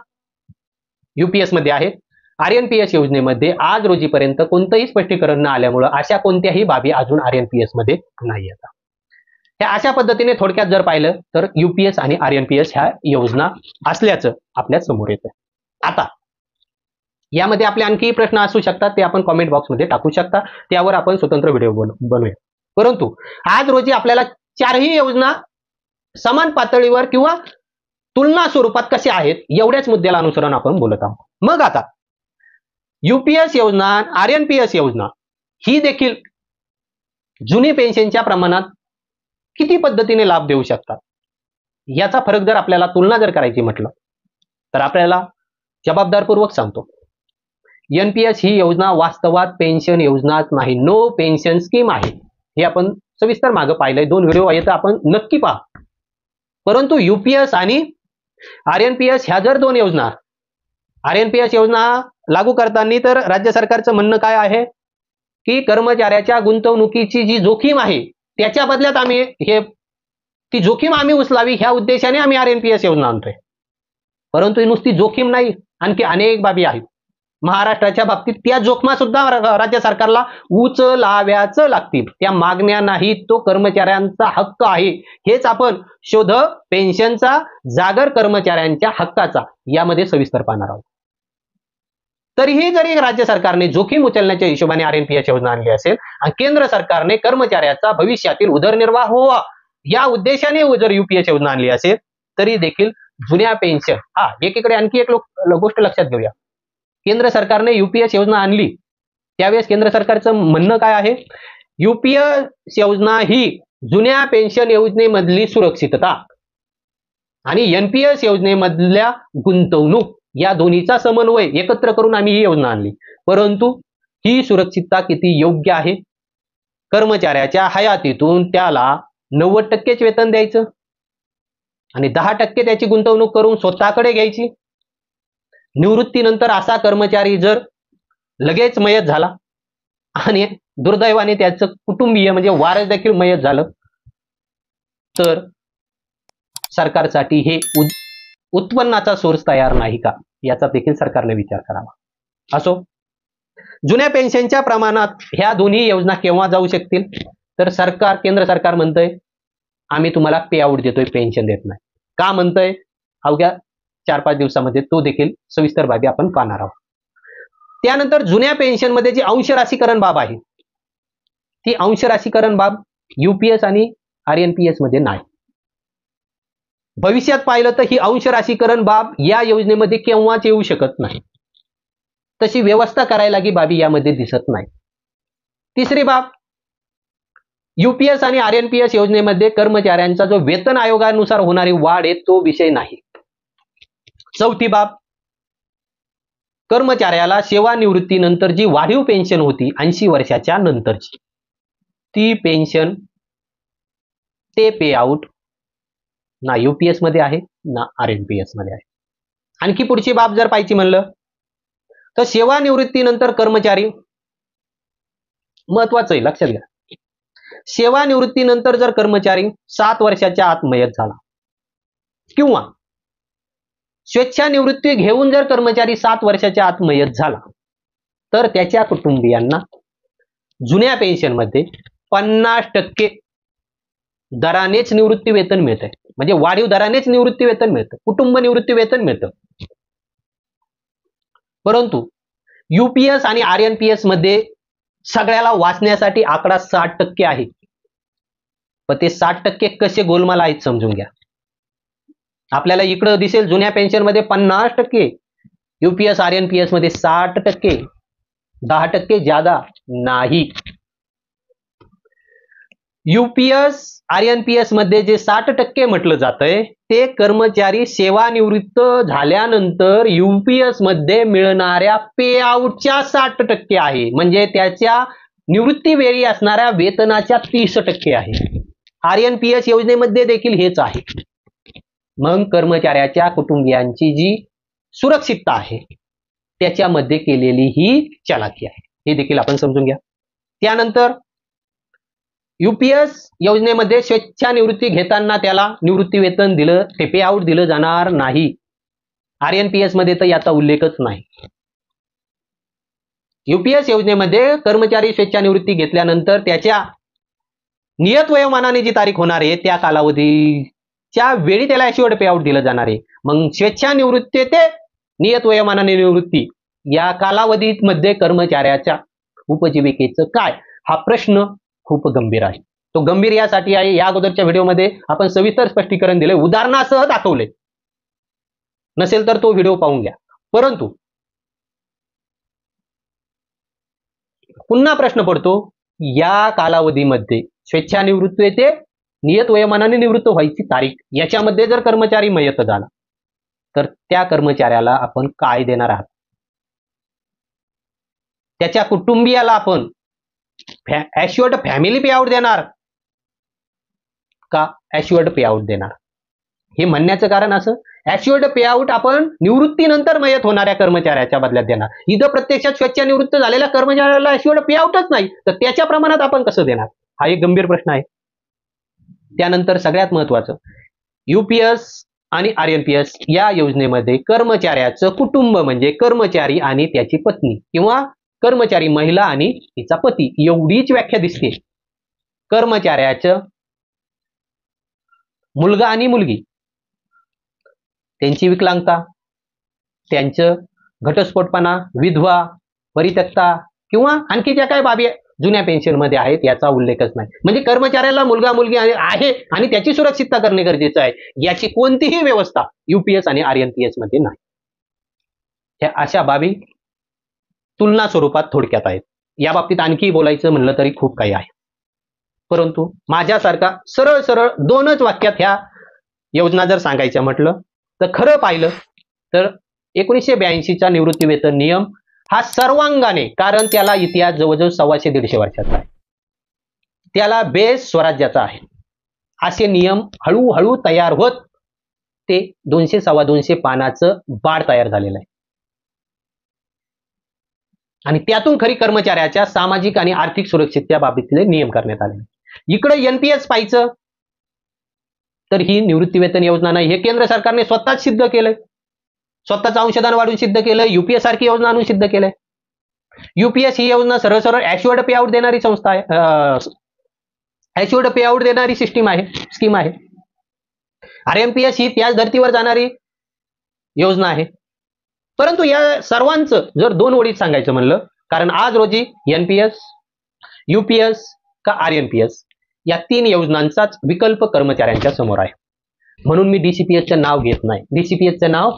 UPS मध्ये आहेत. RNPS योजनेमध्ये आज रोजीपर्यंत कोणतंही स्पष्टीकरण न आल्यामुळे अशा कोणत्याही बाबी अजून RNPS मध्ये नाही येतात. ह्या अशा पद्धतीने थोडक्यात जर पाहिलं तर UPS आणि RNPS ह्या योजना असल्याचं आपल्या समोर येतं. आता यामध्ये आपले आणखी प्रश्न असू शकतात, ते आपण कॉमेंट बॉक्समध्ये टाकू शकता, त्यावर आपण स्वतंत्र व्हिडिओ बनवूया. परंतु आज रोजी आपल्याला 4ही योजना समान पातळीवर किंवा तुलना स्वरूपात कशा आहेत एवढ्याच मुद्द्याला अनुसरून आपण बोलत आहोत. मग आता UPS योजना, RNPS योजना ही देखील जुनी पेन्शनच्या प्रमाणात किती पद्धतीने लाभ देऊ शकतात याचा फरक जर आपल्याला तुलना जर करायची म्हटलं तर आपल्याला जबाबदारपूर्वक सांगतो, NPS ही योजना वास्तवात पेन्शन योजनाच नाही, नो पेन्शन स्कीम आहे. हे आपण सविस्तर मागे पाहिलंय, 2 व्हिडिओ आहेत, आपण नक्की पहा. परंतु UPS आणि RNPS ह्या जर 2 योजना, RNPS योजना लागू करताना तर राज्य सरकारचं म्हणणं काय आहे की कर्मचाऱ्याच्या गुंतवणुकीची जी जोखीम आहे त्याच्या बदल्यात आम्ही ती जोखीम आम्ही उचलावी ह्या उद्देशाने आम्ही RNPS योजना आणतोय. परंतु ही नुसती जोखीम नाही, आणखी अनेक बाबी आहेत. महाराष्ट्राच्या बाबतीत त्या जोखमा सुद्धा राज्य सरकारला उचलाव्याच लागतील. त्या मागण्या नाहीत, तो कर्मचाऱ्यांचा हक्क आहे. हेच आपण शोध पेन्शनचा जागर कर्मचाऱ्यांच्या हक्काचा यामध्ये सविस्तर पाहणार आहोत. तरीही जरी राज्य सरकारने जोखीम उचलण्याच्या हिशोबाने RNPS योजना आणली असेल आणि केंद्र सरकारने कर्मचाऱ्याचा भविष्यातील उदरनिर्वाह व्हावा या उद्देशाने जर UPS योजना आणली असेल तरी देखील जुन्या पेन्शन एकीकडे आणखी एक गोष्ट लक्षात घेऊया. केंद्र सरकारने UPS योजना आणली त्यावेळेस केंद्र सरकारचं म्हणणं काय आहे, यूपीएस योजना ही जुन्या पेन्शन योजनेमधली सुरक्षितता आणि एनपीएस योजनेमधल्या गुंतवणूक या दोन्हीचा समन्वय एकत्र करून आम्ही ही योजना आणली. परंतु ही सुरक्षितता किती योग्य आहे? कर्मचाऱ्याच्या हयातीतून त्याला 90% वेतन द्यायचं आणि 10% त्याची गुंतवणूक करून स्वतःकडे घ्यायची. निवृत्तीनंतर असा कर्मचारी जर लगेच मयत झाला आणि दुर्दैवाने त्याचं कुटुंबीय म्हणजे वारस देखील मयत झालं, तर सरकारसाठी हे उत्पन्नाचा सोर्स तयार नाही का, याचा देखील सरकारने विचार करावा. असो, जुन्या पेन्शनच्या प्रमाणात ह्या दोन्ही योजना केव्हा जाऊ शकतील? तर केंद्र सरकार म्हणतंय आम्ही तुम्हाला पे आउट देतोय, पेन्शन देत नाही. का म्हणतंय? अवघ्या 4-5 दिवसामध्ये तो देखील सविस्तर बाबी आपण पाहणार आहोत. त्यानंतर जुन्या पेन्शनमध्ये जी अंश राशीकरण बाब आहे, ती अंश राशीकरण बाब यूपीएस आणि आरएनपीएस मध्ये नाही. भविष्यात पाहिलं तर ही अंश राशीकरण बाब या योजनेमध्ये केव्हाच येऊ शकत नाही. तशी व्यवस्था करायला की बाबी यामध्ये दिसत नाही. तिसरी बाब, यूपीएस आणि आरएनपीएस योजनेमध्ये कर्मचाऱ्यांचा जो वेतन आयोगानुसार होणारी वाढ आहे तो विषय नाही. चौथी बाब, कर्मचाऱ्याला सेवानिवृत्तीनंतर जी वाढीव पेन्शन होती 80 वर्षाच्या नंतरची, ती पेन्शन ते पे आउट ना यूपीएस मध्ये आहे ना आरएनपीएस मध्ये आहे. आणखी पुढची बाब जर पाहायची म्हणलं तर सेवानिवृत्तीनंतर कर्मचारी, महत्वाचं आहे लक्षात घ्या, सेवानिवृत्तीनंतर जर कर्मचारी 7 वर्षाच्या आत मयत झाला किंवा स्वेच्छानिवृत्ती घेऊन जर कर्मचारी 7 वर्षाच्या आत मयत झाला, तर त्याच्या कुटुंबियांना जुन्या पेन्शनमध्ये 50% दरानेच निवृत्ती वेतन मिळतंय. म्हणजे वाढीव दरानेच निवृत्ती वेतन मिळतं, कुटुंब निवृत्ती वेतन मिळतं. परंतु यूपीएस आणि आरएनपीएस मध्ये सगळ्याला वाचण्यासाठी आकडा 60% आहे. पण ते 60% कसे गोलमाल आहेत समजून घ्या. आपल्याला इकडं दिसेल जुन्या पेन्शन मध्ये 50%, यूपीएस आरएनपीएस मध्ये 60%, 10% ज्यादा नाही. यूपीएस आरएनपीएस मध्ये जे 60% म्हटलं जातंय ते कर्मचारी सेवानिवृत्त झाल्यानंतर यूपीएस मध्ये मिळणाऱ्या पे आउटच्या 60% आहे. म्हणजे त्याच्या निवृत्तीवेळी असणाऱ्या वेतनाच्या 30% आहे. आरएनपीएस योजनेमध्ये देखील हेच आहे. मग कर्मचाऱ्याच्या कुटुंबियांची जी सुरक्षितता आहे त्याच्यामध्ये केलेली ही चालाकी आहे, हे देखील आपण समजून घ्या. त्यानंतर यूपीएस योजनेमध्ये स्वेच्छानिवृत्ती घेताना त्याला निवृत्ती वेतन दिलं, ते पे आउट दिलं जाणार नाही. आरएनपीएस मध्ये तर याचा उल्लेखच नाही. यूपीएस योजनेमध्ये कर्मचारी स्वेच्छानिवृत्ती घेतल्यानंतर त्याच्या नियत वयोमानाने जी तारीख होणार आहे त्या कालावधीच्या वेळी त्याला ॲश्युअर्ड पे आउट दिलं जाणार आहे. मग स्वेच्छानिवृत्ती ते नियत वयोमानाने निवृत्ती या कालावधीमध्ये कर्मचाऱ्याच्या उपजीविकेचं काय, हा प्रश्न खूप गंभीर आहे. तो गंभीर यासाठी आहे, या अगोदरच्या व्हिडिओमध्ये आपण सविस्तर स्पष्टीकरण दिले, उदाहरणासह दाखवले. नसेल तर तो व्हिडिओ पाहून घ्या. परंतु पुन्हा प्रश्न पडतो, या कालावधीमध्ये स्वेच्छानिवृत्ती ते नियत वयोमानाने निवृत्त व्हायची तारीख याच्यामध्ये जर कर्मचारी मयत झाला तर त्या कर्मचाऱ्याला आपण काय देणार आहात? त्याच्या कुटुंबियाला आपण ॲश्युअर्ड फॅमिली पे आउट देणार का ॲश्युअर्ड पे आउट देणार? हे म्हणण्याचं कारण असं, ॲश्युअर्ड पे आउट आपण निवृत्तीनंतर मयत होणाऱ्या कर्मचाऱ्याच्या बदल्यात देणार. इथं प्रत्यक्षात स्वेच्छानिवृत्त झालेल्या कर्मचाऱ्याला ॲश्युअर्ड पे आउटच नाही, तर त्याच्या प्रमाणात आपण कसं देणार? हा एक गंभीर प्रश्न आहे. त्यानंतर सगळ्यात महत्वाचं, यूपीएस आणि आरएनपीएस या योजनेमध्ये कर्मचाऱ्याचं कुटुंब म्हणजे कर्मचारी आणि त्याची पत्नी किंवा कर्मचारी महिला आणि तिचा पती एवढीच व्याख्या दिसते. कर्मचाऱ्याचं मुलगा आणि मुलगी, त्यांची विकलांगता, त्यांचं घटस्फोटपणा, विधवा, परित्यक्ता किंवा आणखी ज्या काय बाबी जुन्या पेन्शन मध्ये आहेत याचा उल्लेखच नाही. म्हणजे कर्मचाऱ्याला मुलगा मुलगी आहे आणि त्याची सुरक्षितता करणे गरजेचं आहे, याची कोणतीही व्यवस्था यूपीएस आणि आरएनपीएस मध्ये नाही. ह्या अशा बाबी तुलना स्वरूपात थोडक्यात आहेत. या बाबतीत आणखी बोलायचं म्हणलं तरी खूप काही आहे, परंतु माझ्यासारखा सरळ सरळ 2च वाक्यात ह्या योजना जर सांगायच्या म्हटलं तर खरं पाहिलं तर 1982चा निवृत्ती वेतन नियम हा सर्वांगाने, कारण त्याला इतिहास जवळजवळ 125-150 वर्षाचा आहे, त्याला बेस स्वराज्याचा आहे, असे नियम हळूहळू तयार होत ते 200-250 पानाचं बाळ तयार झालेलं आहे. आणि त्यातून खरी कर्मचाऱ्याच्या सामाजिक आणि आर्थिक सुरक्षितत्या बाबतीतले नियम करण्यात आले. इकडे एनपीएस पाहायचं तर ही निवृत्ती वेतन योजना नाही, हे केंद्र सरकारने स्वतःच सिद्ध केलंय, स्वतःच अंशदान वाढून सिद्ध केलं, युपीएस सारखी योजना आणून सिद्ध केलंय. युपीएस ही योजना सरळ सरळ ऍश्युअर्ड पे आउट देणारी संस्था आहे, ऍश्युअर्ड पे आउट देणारी स्कीम आहे. आरएमपीएस ही त्याच धर्तीवर जाणारी योजना आहे. परंतु या सर्वांचं जर 2 ओळीत सांगायचं म्हणलं, कारण आज रोजी एनपीएस, युपीएस का आरएमपीएस या 3 योजनांचाच विकल्प कर्मचाऱ्यांच्या समोर आहे, म्हणून मी डीसीपीएसचं नाव घेत नाही. डीसीपीएसचं नाव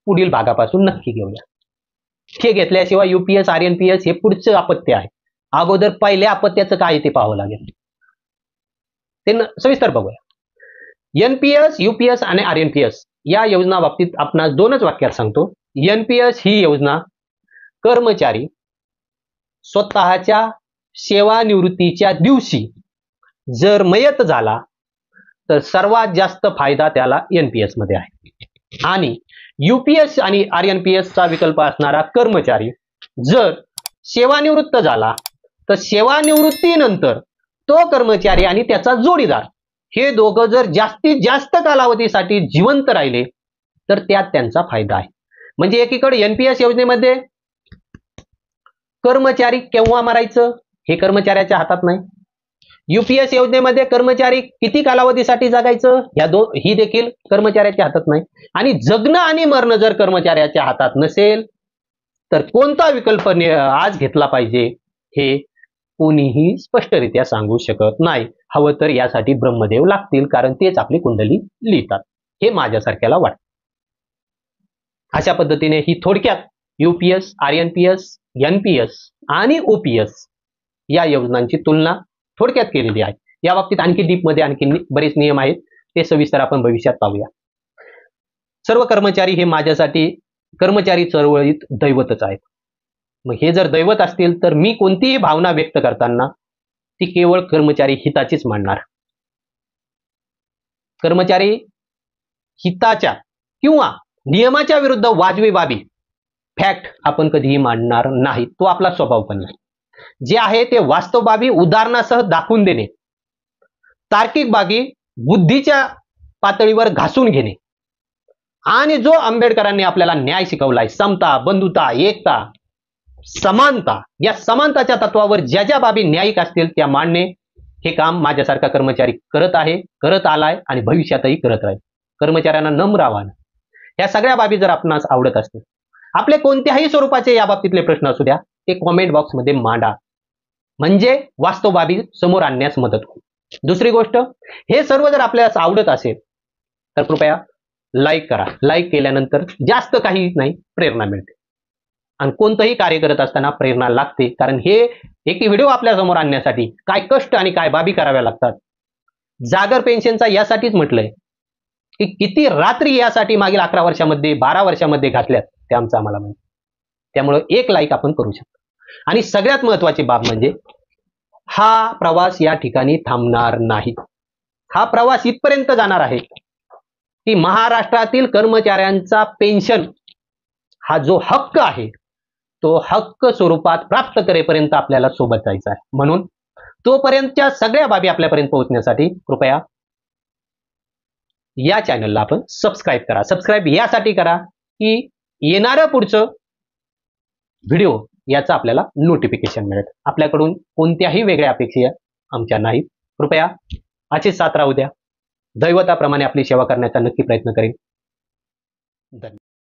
पुढील भागापासून नक्की घेऊया. हे घेतल्याशिवाय युपीएस, आरएनपीएस हे पुढचं अपत्य आहे, अगोदर पहिल्या अपत्याचं काय ते पाहावं लागेल, ते सविस्तर बघूया. एनपीएस, युपीएस आणि आरएनपीएस या योजना बाबतीत आपणास 2च वाक्यात सांगतो. एनपीएस ही योजना कर्मचारी स्वतःच्या सेवानिवृत्तीच्या दिवशी जर मयत झाला तर सर्वात जास्त फायदा त्याला एनपीएस मध्ये आहे, आणि युपीएस आणि आरएनपीएसचा विकल्प असणारा कर्मचारी जर सेवानिवृत्त झाला तर सेवानिवृत्तीनंतर तो कर्मचारी आणि त्याचा जोडीदार हे दोघं जर जास्तीत जास्त कालावधीसाठी जिवंत राहिले तर त्यात त्यांचा फायदा आहे. म्हणजे एकीकडे एनपीएस योजनेमध्ये कर्मचारी केव्हा मरायचं हे कर्मचाऱ्याच्या हातात नाही, युपीएस योजनेमध्ये कर्मचारी किती कालावधीसाठी जगायचं ही देखील कर्मचाऱ्याच्या हातात नाही, आणि जगणं आणि मरणं जर कर्मचाऱ्याच्या हातात नसेल तर कोणता विकल्प आज घेतला पाहिजे हे कोणीही स्पष्टरित्या सांगू शकत नाही. हवं तर यासाठी ब्रह्मदेव लागतील, कारण तेच आपली कुंडली लिहितात, हे माझ्यासारख्याला वाटतं. अशा पद्धतीने ही थोडक्यात युपीएस, आरएनपीएस, एनपीएस आणि ओपीएस या योजनांची तुलना थोडक्यात केलेली आहे. या बाबतीत आणखी डीपमध्ये आणखी बरेच नियम आहेत, ते सविस्तर आपण भविष्यात पाहूया. सर्व कर्मचारी हे माझ्यासाठी कर्मचारी चळवळीत दैवतच आहेत. मग हे जर दैवत असतील तर मी कोणतीही भावना व्यक्त करताना ती केवळ कर्मचारी हिताचीच मांडणार. कर्मचारी हिताच्या किंवा नियमाच्या विरुद्ध वाजवी बाबी फॅक्ट आपण कधीही मांडणार नाही, तो आपला स्वभाव पण नाही. जे आहे ते वास्तव बाबी उदाहरणासह दाखवून देणे, तार्किक बाबी बुद्धीच्या पातळीवर घासून घेणे, आणि जो आंबेडकरांनी आपल्याला न्याय शिकवलाय, समता, बंधुता, एकता, समानता, या समानताच्या तत्वावर ज्या ज्या बाबी न्यायिक असतील त्या मांडणे, हे काम माझ्यासारखा कर्मचारी करत आहे, करत आलाय आणि भविष्यातही करत राहील. कर्मचाऱ्यांना नम्र आव्हान, या सगळ्या बाबी जर आपणास आवडत असतील, आपले कोणत्याही स्वरूपाचे या बाबतीतले प्रश्न असू द्या, ते कॉमेंट बॉक्समध्ये मांडा, म्हणजे वास्तव बाबी समोर आणण्यास मदत होईल. दुसरी गोष्ट, हे सर्व जर आपल्याला आवडत असेल तर कृपया लाईक करा. लाईक केल्यानंतर जास्त काही नाही, प्रेरणा मिळते, आणि कोणतंही कार्य करत असताना प्रेरणा लागते, कारण हे एक व्हिडिओ आपल्या समोर आणण्यासाठी काय कष्ट आणि काय बाबी कराव्या लागतात. जागर पेन्शनचा यासाठीच म्हटलंय की किती रात्री यासाठी मागील 11 वर्षामध्ये 12 वर्षामध्ये घातल्यात ते आमचं आम्हाला माहिती. त्यामुळे एक लाईक आपण करू शकतो. आणि सगळ्यात महत्वाची बाब म्हणजे हा प्रवास या ठिकाणी थांबणार नाही. हा प्रवास इथपर्यंत जाणार आहे की महाराष्ट्रातील कर्मचाऱ्यांचा पेन्शन हा जो हक्क आहे तो हक्क स्वरूपात प्राप्त करेपर्यंत आपल्याला सोबत जायचं आहे. म्हणून तोपर्यंतच्या सगळ्या बाबी आपल्यापर्यंत पोहोचण्यासाठी कृपया या चॅनलला आपण सबस्क्राईब करा. सबस्क्राईब यासाठी करा की येणारं पुढचं व्हिडिओ याचा आपल्याला नोटिफिकेशन मिळेल. आपल्याकडून कोणत्याही वेगळ्या अपेक्षा आमच्या नाहीत. कृपया अशीच साथ राहू द्या. दैवताप्रमाणे आपली सेवा करण्याचा नक्की प्रयत्न करेन. धन्यवाद.